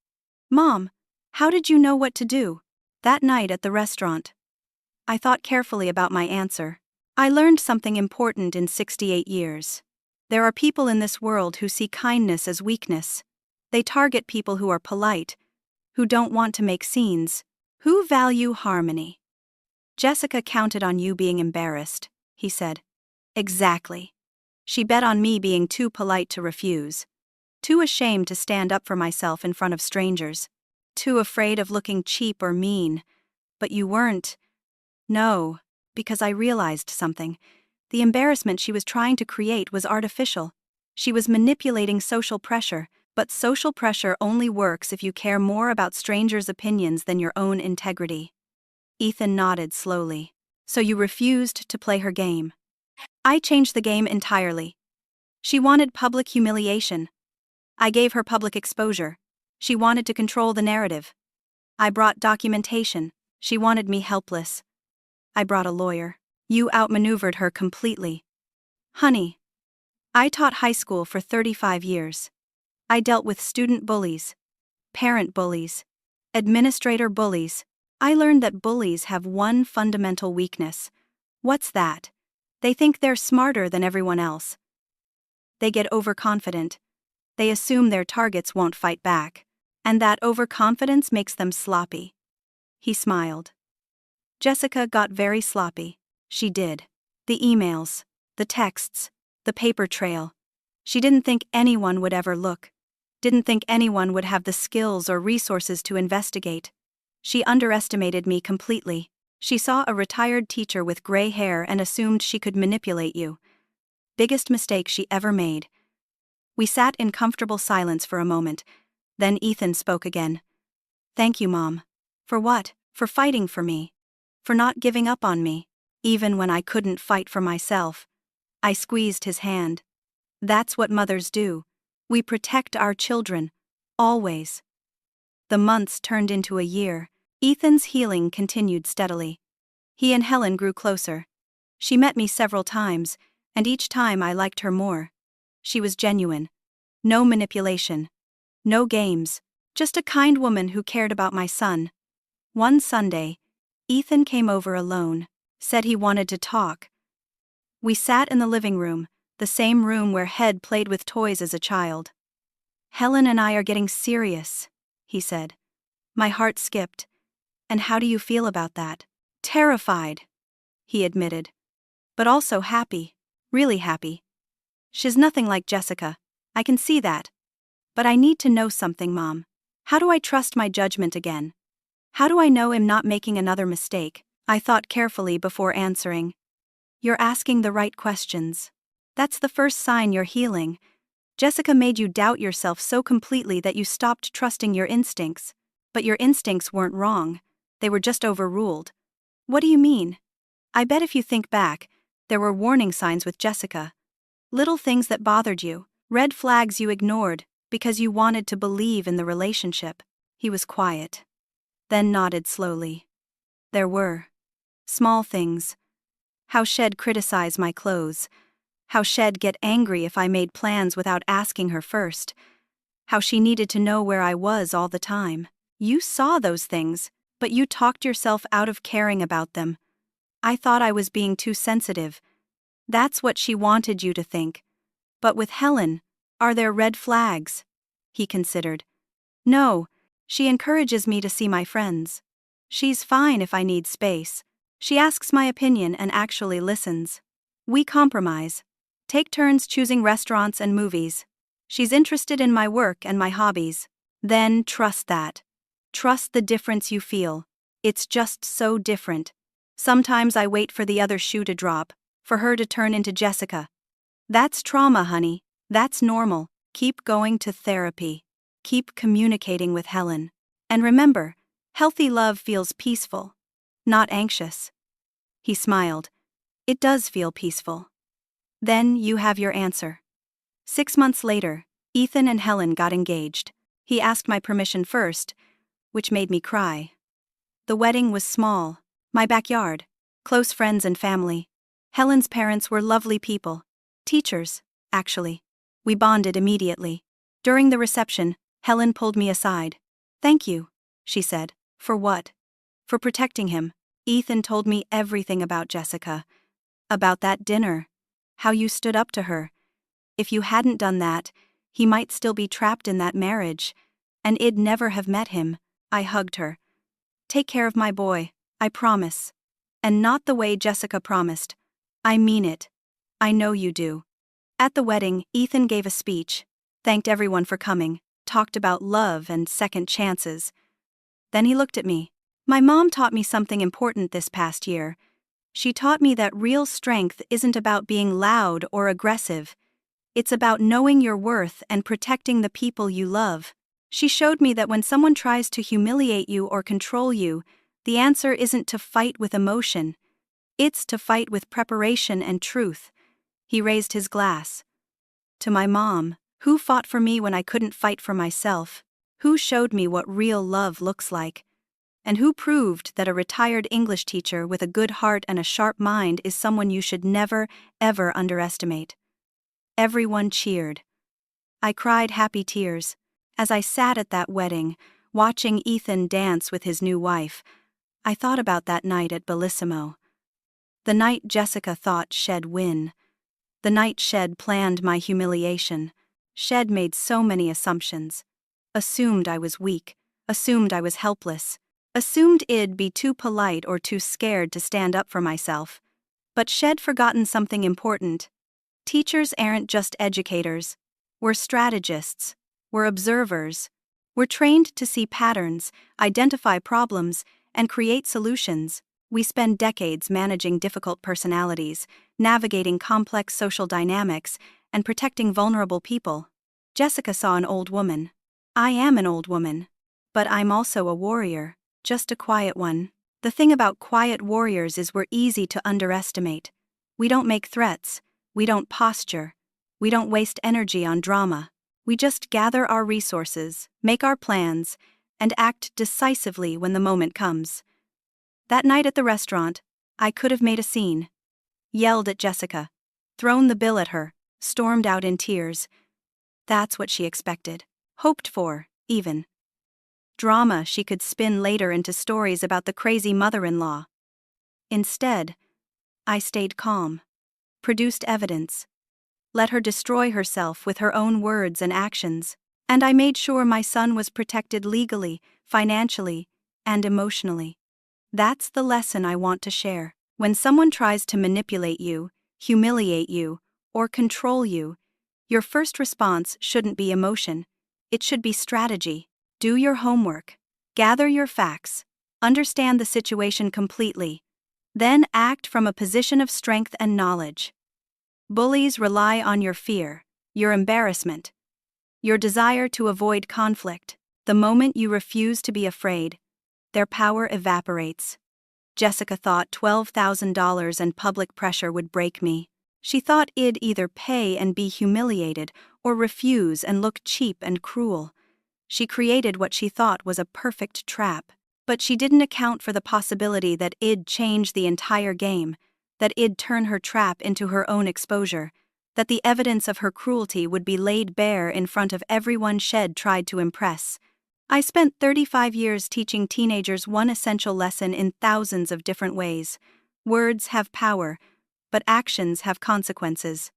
"Mom, how did you know what to do that night at the restaurant?" I thought carefully about my answer. I learned something important in 68 years. There are people in this world who see kindness as weakness. They target people who are polite, who don't want to make scenes, who value harmony. "Jessica counted on you being embarrassed," he said. "Exactly. She bet on me being too polite to refuse, too ashamed to stand up for myself in front of strangers, too afraid of looking cheap or mean. But you weren't." "No, because I realized something. The embarrassment she was trying to create was artificial. She was manipulating social pressure, but social pressure only works if you care more about strangers' opinions than your own integrity." Ethan nodded slowly. "So you refused to play her game." "I changed the game entirely. She wanted public humiliation. I gave her public exposure. She wanted to control the narrative. I brought documentation. She wanted me helpless. I brought a lawyer. You outmaneuvered her completely. Honey, I taught high school for 35 years. I dealt with student bullies, parent bullies, administrator bullies. I learned that bullies have one fundamental weakness. What's that? They think they're smarter than everyone else. They get overconfident. They assume their targets won't fight back, and that overconfidence makes them sloppy." He smiled. "Jessica got very sloppy. She did. The emails, the texts, the paper trail. She didn't think anyone would ever look. Didn't think anyone would have the skills or resources to investigate. She underestimated me completely. She saw a retired teacher with gray hair and assumed she could manipulate you. Biggest mistake she ever made. We sat in comfortable silence for a moment. Then Ethan spoke again. Thank you, Mom. For what? For fighting for me. For not giving up on me, even when I couldn't fight for myself. I squeezed his hand. That's what mothers do. We protect our children. Always. The months turned into a year. Ethan's healing continued steadily. He and Helen grew closer. She met me several times, and each time I liked her more. She was genuine. No manipulation. No games. Just a kind woman who cared about my son. One Sunday, Ethan came over alone, said he wanted to talk. We sat in the living room, the same room where Head played with toys as a child. Helen and I are getting serious, he said. My heart skipped. And how do you feel about that? Terrified, he admitted. But also happy, really happy. She's nothing like Jessica, I can see that. But I need to know something, Mom. How do I trust my judgment again? How do I know I'm not making another mistake? I thought carefully before answering. You're asking the right questions. That's the first sign you're healing. Jessica made you doubt yourself so completely that you stopped trusting your instincts. But your instincts weren't wrong. They were just overruled. What do you mean? I bet if you think back, there were warning signs with Jessica. Little things that bothered you, red flags you ignored, because you wanted to believe in the relationship. He was quiet. Then nodded slowly. There were. Small things. How Shed criticize my clothes. How Shed get angry if I made plans without asking her first. How she needed to know where I was all the time. You saw those things, but you talked yourself out of caring about them. I thought I was being too sensitive. That's what she wanted you to think. But with Helen, are there red flags? He considered. No, she encourages me to see my friends. She's fine if I need space. She asks my opinion and actually listens. We compromise. Take turns choosing restaurants and movies. She's interested in my work and my hobbies. Then trust that. Trust the difference you feel. It's just so different. Sometimes I wait for the other shoe to drop, for her to turn into Jessica. That's trauma, honey. That's normal. Keep going to therapy. Keep communicating with Helen. And remember, healthy love feels peaceful, not anxious. He smiled. It does feel peaceful. Then you have your answer. 6 months later, Ethan and Helen got engaged. He asked my permission first, which made me cry. The wedding was small, my backyard, close friends and family. Helen's parents were lovely people. Teachers, actually. We bonded immediately. During the reception, Helen pulled me aside. Thank you, she said. For what? For protecting him. Ethan told me everything about Jessica. About that dinner. How you stood up to her. If you hadn't done that, he might still be trapped in that marriage. And I'd never have met him. I hugged her. Take care of my boy, I promise. And not the way Jessica promised. I mean it. I know you do. At the wedding, Ethan gave a speech, thanked everyone for coming, talked about love and second chances. Then he looked at me. My mom taught me something important this past year. She taught me that real strength isn't about being loud or aggressive. It's about knowing your worth and protecting the people you love. She showed me that when someone tries to humiliate you or control you, the answer isn't to fight with emotion. It's to fight with preparation and truth. He raised his glass. To my mom, who fought for me when I couldn't fight for myself, who showed me what real love looks like, and who proved that a retired English teacher with a good heart and a sharp mind is someone you should never, ever underestimate. Everyone cheered. I cried happy tears. As I sat at that wedding, watching Ethan dance with his new wife, I thought about that night at Bellissimo. The night Jessica thought Shed win. The night Shed planned my humiliation. Shed made so many assumptions. Assumed I was weak. Assumed I was helpless. Assumed I'd be too polite or too scared to stand up for myself. But Shed forgotten something important. Teachers aren't just educators. We're strategists. We're observers. We're trained to see patterns, identify problems, and create solutions. We spend decades managing difficult personalities, navigating complex social dynamics, and protecting vulnerable people. Jessica saw an old woman. I am an old woman. But I'm also a warrior, just a quiet one. The thing about quiet warriors is we're easy to underestimate. We don't make threats, we don't posture, we don't waste energy on drama. We just gather our resources, make our plans, and act decisively when the moment comes. That night at the restaurant, I could have made a scene. Yelled at Jessica, thrown the bill at her, stormed out in tears. That's what she expected, hoped for, even. Drama she could spin later into stories about the crazy mother-in-law. Instead, I stayed calm, produced evidence, let her destroy herself with her own words and actions, and I made sure my son was protected legally, financially, and emotionally. That's the lesson I want to share. When someone tries to manipulate you, humiliate you, or control you, your first response shouldn't be emotion. It should be strategy. Do your homework. Gather your facts. Understand the situation completely. Then act from a position of strength and knowledge. Bullies rely on your fear, your embarrassment, your desire to avoid conflict. The moment you refuse to be afraid, their power evaporates. Jessica thought $12,000 and public pressure would break me. She thought I'd either pay and be humiliated or refuse and look cheap and cruel. She created what she thought was a perfect trap. But she didn't account for the possibility that I'd change the entire game, that I'd turn her trap into her own exposure, that the evidence of her cruelty would be laid bare in front of everyone she'd tried to impress. I spent 35 years teaching teenagers one essential lesson in thousands of different ways. Words have power, but actions have consequences.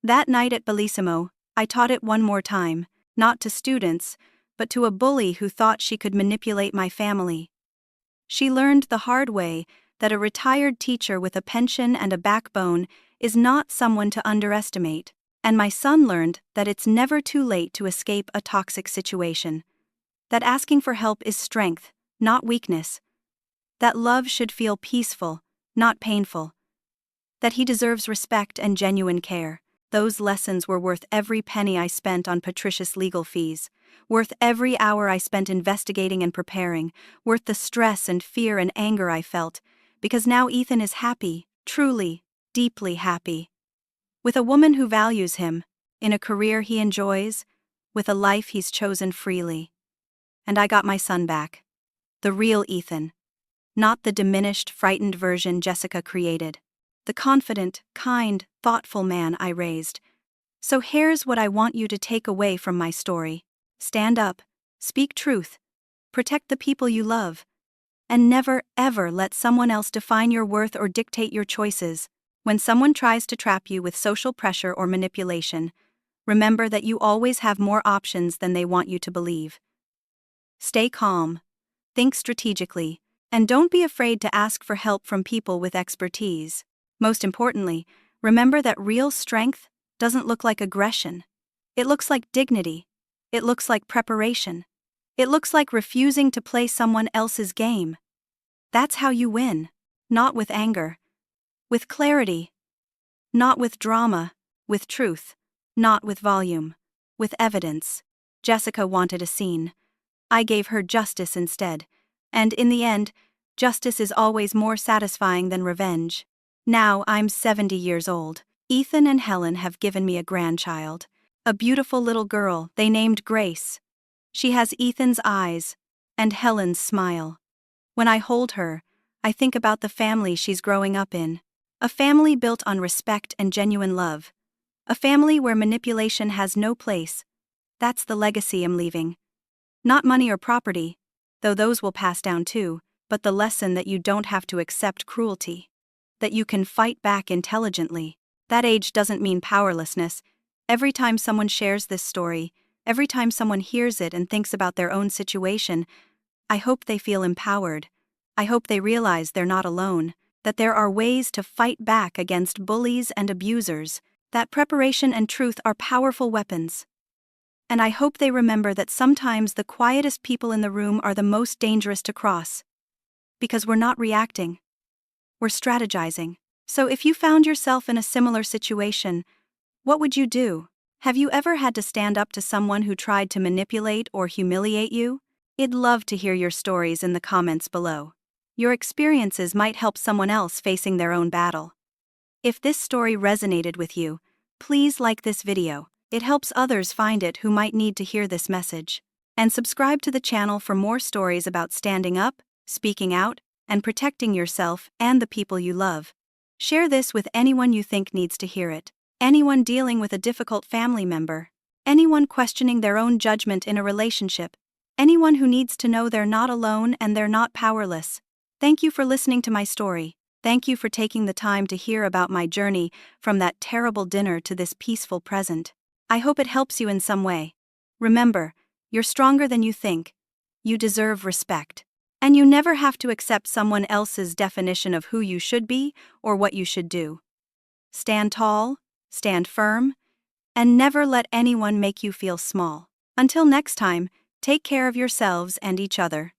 That night at Bellissimo, I taught it one more time, not to students, but to a bully who thought she could manipulate my family. She learned the hard way that a retired teacher with a pension and a backbone is not someone to underestimate, and my son learned that it's never too late to escape a toxic situation. That asking for help is strength, not weakness. That love should feel peaceful, not painful. That he deserves respect and genuine care. Those lessons were worth every penny I spent on Patricia's legal fees, worth every hour I spent investigating and preparing, worth the stress and fear and anger I felt, because now Ethan is happy, truly, deeply happy. With a woman who values him, in a career he enjoys, with a life he's chosen freely. And I got my son back. The real Ethan. Not the diminished, frightened version Jessica created. The confident, kind, thoughtful man I raised. So here's what I want you to take away from my story. Stand up, speak truth, protect the people you love, and never ever let someone else define your worth or dictate your choices. When someone tries to trap you with social pressure or manipulation, remember that you always have more options than they want you to believe. Stay calm, think strategically, and don't be afraid to ask for help from people with expertise. Most importantly, remember that real strength doesn't look like aggression. It looks like dignity. It looks like preparation. It looks like refusing to play someone else's game. That's how you win, not with anger, with clarity, not with drama, with truth, not with volume, with evidence. Jessica wanted a scene. I gave her justice instead, and in the end, justice is always more satisfying than revenge. Now I'm 70 years old. Ethan and Helen have given me a grandchild, a beautiful little girl they named Grace. She has Ethan's eyes and Helen's smile. When I hold her, I think about the family she's growing up in, a family built on respect and genuine love, a family where manipulation has no place. That's the legacy I'm leaving. Not money or property, though those will pass down too, but the lesson that you don't have to accept cruelty, that you can fight back intelligently. That age doesn't mean powerlessness. Every time someone shares this story, every time someone hears it and thinks about their own situation, I hope they feel empowered. I hope they realize they're not alone, that there are ways to fight back against bullies and abusers, that preparation and truth are powerful weapons. And I hope they remember that sometimes the quietest people in the room are the most dangerous to cross. Because we're not reacting, We're strategizing. So if you found yourself in a similar situation, what would you do? Have you ever had to stand up to someone who tried to manipulate or humiliate you? I'd love to hear your stories in the comments below. Your experiences might help someone else facing their own battle. If this story resonated with you, please like this video. It helps others find it who might need to hear this message. And subscribe to the channel for more stories about standing up, speaking out, and protecting yourself and the people you love. Share this with anyone you think needs to hear it. Anyone dealing with a difficult family member. Anyone questioning their own judgment in a relationship. Anyone who needs to know they're not alone and they're not powerless. Thank you for listening to my story. Thank you for taking the time to hear about my journey from that terrible dinner to this peaceful present. I hope it helps you in some way. Remember, you're stronger than you think. You deserve respect. And you never have to accept someone else's definition of who you should be or what you should do. Stand tall, stand firm, and never let anyone make you feel small. Until next time, take care of yourselves and each other.